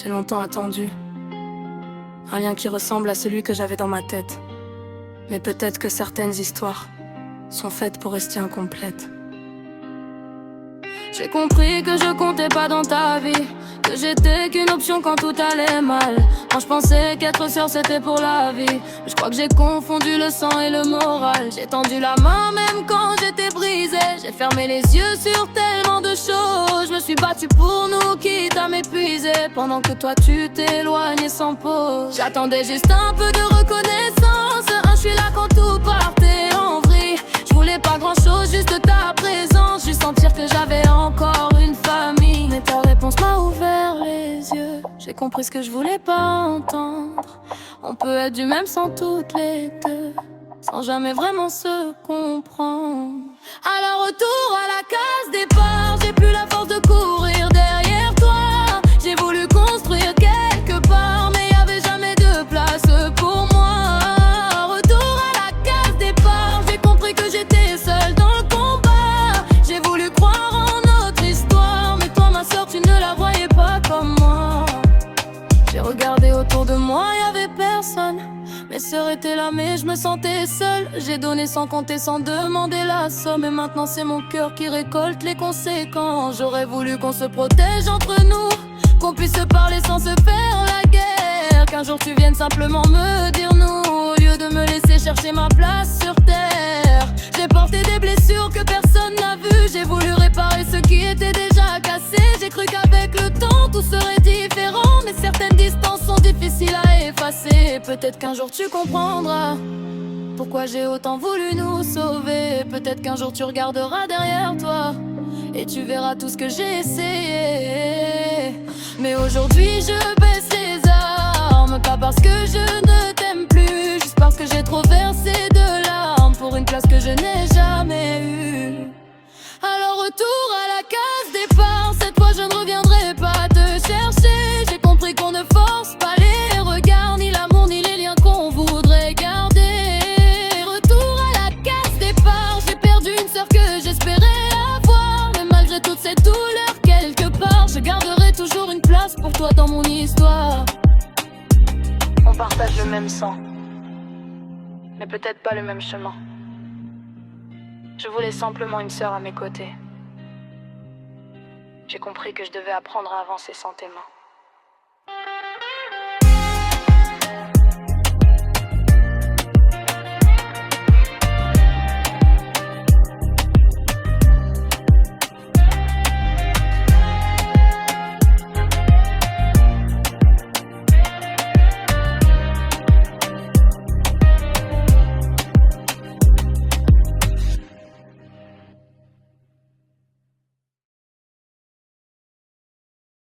J'ai longtemps attendu un lien qui ressemble à celui que j'avais dans ma tête. Mais peut-être que certaines histoires sont faites pour rester incomplètes. J'ai compris que je comptais pas dans ta vie, que j'étais qu'une option quand tout allait mal. Moi je pensais qu'être sœur c'était pour la vie, mais je crois que j'ai confondu le sang et le moral. J'ai tendu la main même quand j'étais brisée, j'ai fermé les yeux sur tellement de choses. Je me suis battue pour nous quitte à m'épuiser, pendant que toi tu t'éloignais sans pause. J'attendais juste un peu de reconnaissance, je suis là quand tout partait en vrille. Je voulais pas grand chose, juste ta présence, juste sentir que j'avais encore une famille. Mais ta réponse m'a ouvert les yeux, j'ai compris ce que je voulais pas entendre. On peut être du même sang toutes les deux, sans jamais vraiment se comprendre. Alors retour à la case départ, j'ai plus la force de courir derrière toi. J'ai voulu construire quelque part, mais y'avait jamais de place pour moi. Retour à la case départ, j'ai compris que j'étais seule dans le combat. J'ai voulu croire en notre histoire, mais toi ma soeur tu ne la voyais pas comme moi. J'ai regardé autour de moi, y'avait personne. Mes sœurs étaient là mais je me sentais seule. J'ai donné sans compter, sans demander la somme. Et maintenant c'est mon cœur qui récolte les conséquences. J'aurais voulu qu'on se protège entre nous, qu'on puisse se parler sans se faire la guerre. Qu'un jour tu viennes simplement me dire nous, au lieu de me laisser chercher ma place sur terre. J'ai porté des blessures que personne n'a vues. J'ai voulu réparer ce qui était déjà cassé. J'ai cru qu'avec le temps tout serait différent, mais certaines distances sont difficiles à effacer. Peut-être qu'un jour tu comprendras pourquoi j'ai autant voulu nous sauver. Peut-être qu'un jour tu regarderas derrière toi et tu verras tout ce que j'ai essayé. Mais aujourd'hui je baisse les armes, pas parce que je ne t'aime plus, juste parce que j'ai trop versé de larmes pour une place que je n'ai jamais eue. Alors retour à la case départ, cette fois je ne reviendrai pas te chercher. J'ai compris qu'on ne force pas les regards, ni l'amour ni les liens qu'on voudrait garder. Retour à la case départ, j'ai perdu une sœur que j'espérais avoir. Mais malgré toute cette douleur quelque part, je garderai toujours une place pour toi dans mon histoire. On partage le même sang, mais peut-être pas le même chemin. Je voulais simplement une sœur à mes côtés. J'ai compris que je devais apprendre à avancer sans tes mains.